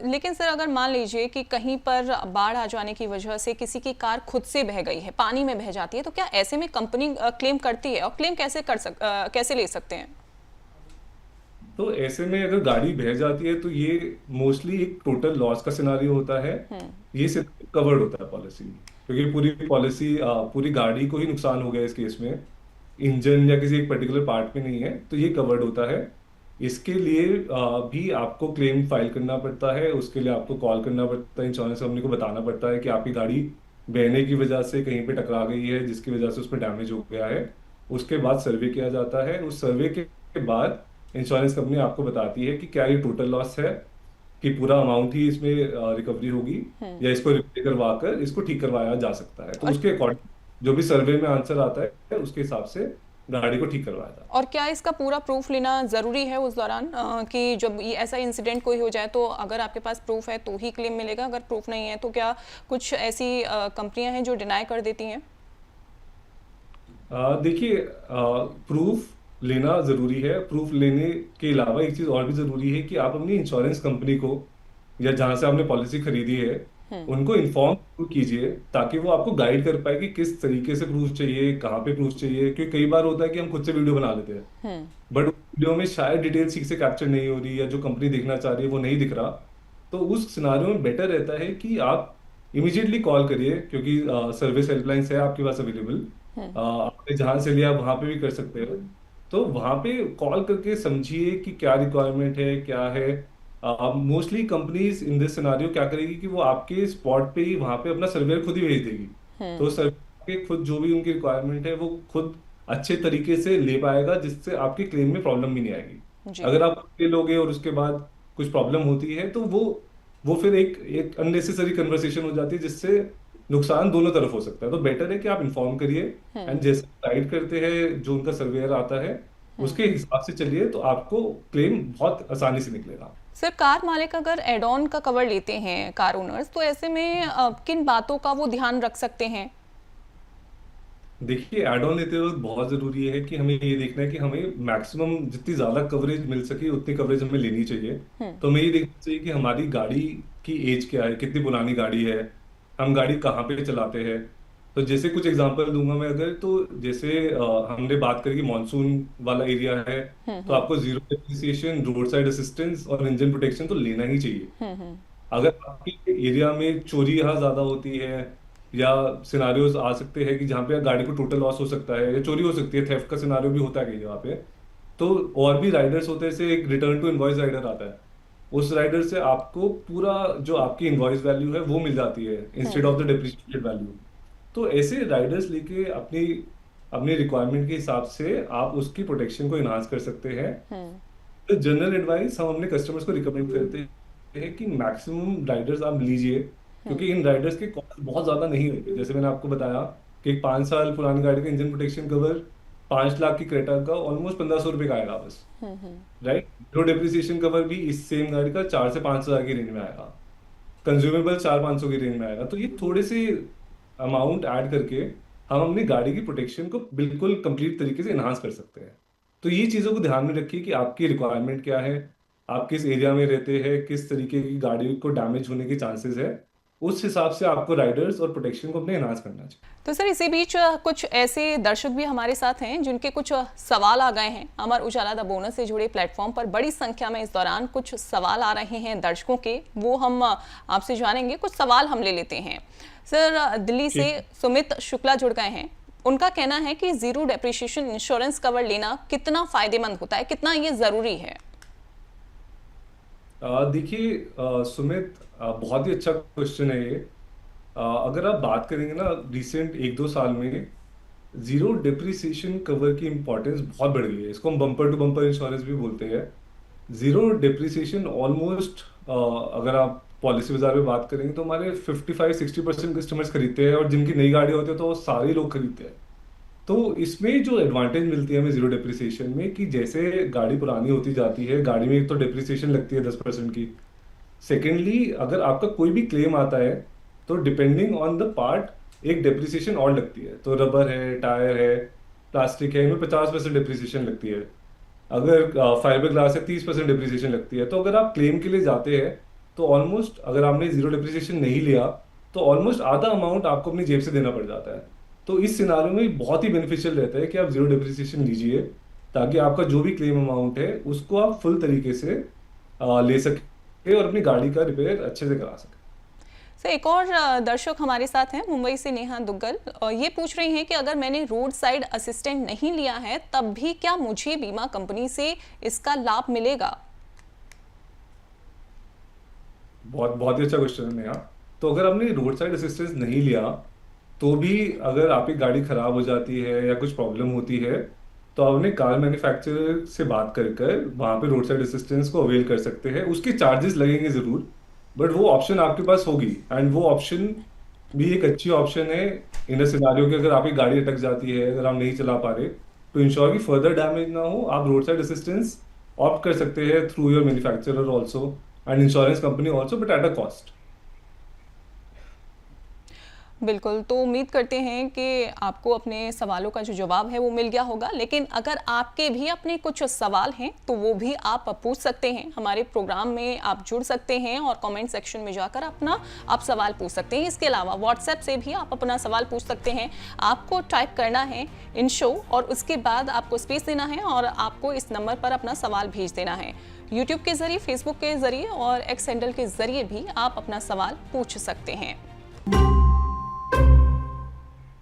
लेकिन सर अगर मान लीजिए कि कहीं पर बाढ़ आ जाने की वजह से किसी की कार खुद से बह गई है, पानी में बह जाती है, तो क्या ऐसे में कंपनी क्लेम करती है और क्लेम कैसे ले सकते हैं? तो ऐसे में अगर गाड़ी बह जाती है तो ये मोस्टली एक टोटल लॉस का सिनारियो होता है। ये सिर्फ कवर्ड होता है पॉलिसी, क्योंकि पूरी पॉलिसी पूरी गाड़ी को ही नुकसान हो गया इस केस में, इंजन या किसी एक पर्टिकुलर पार्ट में नहीं है, तो ये कवर्ड होता है। इसके लिए भी आपको क्लेम फाइल करना पड़ता है, उसके लिए आपको कॉल करना पड़ता है, इंश्योरेंस कंपनी को बताना पड़ता है कि आपकी गाड़ी बहने की वजह से कहीं पे टकरा गई है जिसकी वजह से उसमें डैमेज हो गया है। उसके बाद सर्वे किया जाता है, उस सर्वे के बाद इंश्योरेंस कंपनी आपको बताती है कि क्या ये टोटल लॉस है, कि पूरा अमाउंट ही इसमें रिकवरी होगी, या इसको रिपेयर करवा कर इसको ठीक करवाया जा सकता है। तो और उसके अकॉर्डिंग जो भी सर्वे में आंसर आता है उसके हिसाब से गाड़ी को ठीक करवाया जाता है। और क्या इसका पूरा प्रूफ लेना ज़रूरी है उस दौरान, कि जब ये ऐसा इंसिडेंट कोई हो जाए तो अगर आपके पास प्रूफ है तो ही क्लेम मिलेगा, अगर प्रूफ नहीं है तो क्या कुछ ऐसी कंपनियां हैं जो डिनाई कर देती हैं? देखिए, प्रूफ लेना जरूरी है। प्रूफ लेने के अलावा एक चीज और भी जरूरी है कि आप अपनी इंश्योरेंस कंपनी को, या जहां से आपने पॉलिसी खरीदी है, उनको इन्फॉर्म कीजिए, ताकि वो आपको गाइड कर पाए कि किस तरीके से प्रूफ चाहिए, कहाँ पे प्रूफ चाहिए। क्योंकि कई बार होता है कि हम खुद से वीडियो बना लेते हैं, बट वीडियो में शायद डिटेल ठीक से कैप्चर नहीं हो रही, या जो कंपनी देखना चाह रही है वो नहीं दिख रहा। तो उस सिनारियो में बेटर रहता है कि आप इमीडिएटली कॉल करिए, क्योंकि सर्विस हेल्पलाइंस है आपके पास अवेलेबल। आपने जहां से लिया वहां पे भी कर सकते हो। तो वहां पे कॉल करके समझिए कि क्या रिक्वायरमेंट है, क्या है। Mostly companies in this scenario क्या करेगी कि वो आपके स्पॉट पे ही वहां पे अपना सर्वेयर खुद ही भेज देगी। तो सर्वेयर के खुद जो भी उनकी रिक्वायरमेंट है वो खुद अच्छे तरीके से ले पाएगा, जिससे आपके क्लेम में प्रॉब्लम भी नहीं आएगी। जी। अगर आप ले लोगे और उसके बाद कुछ प्रॉब्लम होती है तो वो फिर एक एक अननेसेसरी कन्वर्सेशन हो जाती है, जिससे नुकसान दोनों तरफ हो सकता है। तो बेटर है कि आप इन्फॉर्म करिए, एंड जैसे गाइड करते हैं जो उनका सर्वेयर आता है उसके हिसाब से चलिए, तो आपको क्लेम बहुत आसानी से निकलेगा। सर कार मालिक अगर एड ऑन का कवर लेते हैं कार ओनर्स, तो ऐसे में किन बातों का वो ध्यान रख सकते हैं? देखिए, एड ऑन लेते वक्त बहुत जरूरी है कि हमें ये देखना है कि हमें मैक्सिमम जितनी ज्यादा कवरेज मिल सके उतनी कवरेज हमें लेनी चाहिए। तो हमें ये देखना चाहिए कि हमारी गाड़ी की एज क्या है, कितनी पुरानी गाड़ी है, हम गाड़ी कहाँ पे चलाते हैं। तो जैसे कुछ एग्जांपल दूंगा मैं अगर, तो जैसे हमने बात करी कि मानसून वाला एरिया है, तो आपको zero depreciation, road side assistance और इंजन प्रोटेक्शन तो लेना ही चाहिए। अगर आपके एरिया में चोरी यहाँ ज्यादा होती है, या सिनारियोज आ सकते हैं कि जहाँ पे गाड़ी को टोटल लॉस हो सकता है या चोरी हो सकती है, थेफ्ट का सिनारियो भी होता है कई जगह पे, तो और भी राइडर्स होते हैं, जैसे एक रिटर्न टू इनवॉइस राइडर आता है। उस राइडर से आपको पूरा जो आपकी इनवॉइस वैल्यू है वो मिल जाती है instead of the depreciated value. तो ऐसे राइडर्स लेके अपनी अपनी रिक्वायरमेंट के हिसाब से आप उसकी प्रोटेक्शन को इन्हांस कर सकते हैं। तो जनरल एडवाइस हम अपने कस्टमर्स को रिकमेंड करते हैं कि मैक्सिमम राइडर्स आप लीजिए, क्योंकि इन राइडर्स के कॉस्ट बहुत ज्यादा नहीं होते। जैसे मैंने आपको बताया कि एक 5 साल पुरानी गाड़ी का इंजन प्रोटेक्शन कवर 5 लाख की क्रेटा का ऑलमोस्ट 1500 रुपये का आएगा बस। राइट, जो डेप्रिसिएशन कवर भी इस सेम गाड़ी का 4 से 5 हजार की रेंज में आएगा, कंज्यूमेबल 400-500 की रेंज में आएगा। तो ये थोड़े से अमाउंट ऐड करके हम अपनी गाड़ी की प्रोटेक्शन को बिल्कुल कंप्लीट तरीके से इन्हांस कर सकते हैं। तो ये चीज़ों को ध्यान में रखिए कि आपकी रिक्वायरमेंट क्या है, आप किस एरिया में रहते हैं, किस तरीके की गाड़ी को डैमेज होने के चांसेस है। उस हिसाब से आपको राइडर्स और प्रोटेक्शन को अपने इन्हांस करना चाहिए। तो सर इसी बीच कुछ ऐसे दर्शक भी हमारे साथ हैं जिनके कुछ सवाल आ गए हैं। अमर उजाला द बोनस से जुड़े प्लेटफॉर्म पर बड़ी संख्या में इस दौरान कुछ सवाल आ रहे हैं दर्शकों के, वो हम आपसे जानेंगे। कुछ सवाल हम ले लेते हैं। सर दिल्ली से सुमित शुक्ला जुड़ गए हैं। उनका कहना है कि जीरो डेप्रिसिएशन इंश्योरेंस कवर लेना कितना फायदेमंद होता है, कितना ये जरूरी है? देखिए सुमित, बहुत ही अच्छा क्वेश्चन है ये। अगर आप बात करेंगे ना, रिसेंट 1-2 साल में जीरो डिप्रिसिएशन कवर की इंपॉर्टेंस बहुत बढ़ गई है। इसको हम बम्पर टू बम्पर इंश्योरेंस भी बोलते हैं। जीरो डिप्रिसिएशन ऑलमोस्ट, अगर आप पॉलिसी बाजार में बात करेंगे तो हमारे 55-60% कस्टमर्स खरीदते हैं, और जिनकी नई गाड़ी होती है तो वो सारे लोग खरीदते हैं। तो इसमें जो एडवांटेज मिलती है हमें जीरो डिप्रिसिएशन में, कि जैसे गाड़ी पुरानी होती जाती है, गाड़ी में एक तो डिप्रिसिएशन लगती है 10% की। सेकेंडली, अगर आपका कोई भी क्लेम आता है तो डिपेंडिंग ऑन द पार्ट एक डिप्रिसिएशन और लगती है। तो रबर है, टायर है, प्लास्टिक है, इनमें 50% डिप्रिसिएशन लगती है। अगर फाइबर ग्लास है, 30% डिप्रिसिएशन लगती है। तो अगर आप क्लेम के लिए जाते हैं तो ऑलमोस्ट अगर आपने जीरो डिप्रिसिएशन नहीं लिया तो ऑलमोस्ट आधा अमाउंट आपको अपनी जेब से देना पड़ जाता है। तो इस सिनारियो में बहुत ही बेनिफिशियल रहता है कि आप जीरो डिप्रिसिएशन लीजिए, ताकि आपका जो भी क्लेम अमाउंट है उसको आप फुल तरीके से ले सके और अपनी गाड़ी का रिपेयर अच्छे से करा सके। सर एक और दर्शक हमारे साथ हैं मुंबई से, नेहा दुग्गल, ये पूछ रही हैं कि अगर मैंने रोड साइड असिस्टेंट नहीं लिया है तब भी क्या मुझे बीमा कंपनी से इसका लाभ मिलेगा? बहुत बहुत ही अच्छा क्वेश्चन है नेहा। तो अगर आपने रोड साइड असिस्टेंस नहीं लिया तो भी अगर आपकी गाड़ी खराब हो जाती है या कुछ प्रॉब्लम होती है तो आप अपने कार मैन्युफैक्चरर से बात कर कर वहाँ पे रोड साइड असिस्टेंस को अवेल कर सकते हैं। उसके चार्जेस लगेंगे ज़रूर, बट वो ऑप्शन आपके पास होगी, एंड वो ऑप्शन भी एक अच्छी ऑप्शन है इन अ सिनारियो कि अगर आपकी गाड़ी अटक जाती है, अगर आप नहीं चला पा रहे, तो इंश्योर की फर्दर डैमेज ना हो, आप रोड साइड असिस्टेंस ऑप्ट कर सकते हैं through your manufacturer also and insurance company also, but at a cost. बिल्कुल, तो उम्मीद करते हैं कि आपको अपने सवालों का जो जवाब है वो मिल गया होगा, लेकिन अगर आपके भी अपने कुछ सवाल हैं तो वो भी आप पूछ सकते हैं। हमारे प्रोग्राम में आप जुड़ सकते हैं और कमेंट सेक्शन में जाकर अपना आप सवाल पूछ सकते हैं। इसके अलावा व्हाट्सएप से भी आप अपना सवाल पूछ सकते हैं। आपको टाइप करना है इन शो और उसके बाद आपको स्पेस देना है और आपको इस नंबर पर अपना सवाल भेज देना है। यूट्यूब के जरिए, फेसबुक के जरिए और एक्स हैंडल के जरिए भी आप अपना सवाल पूछ सकते हैं।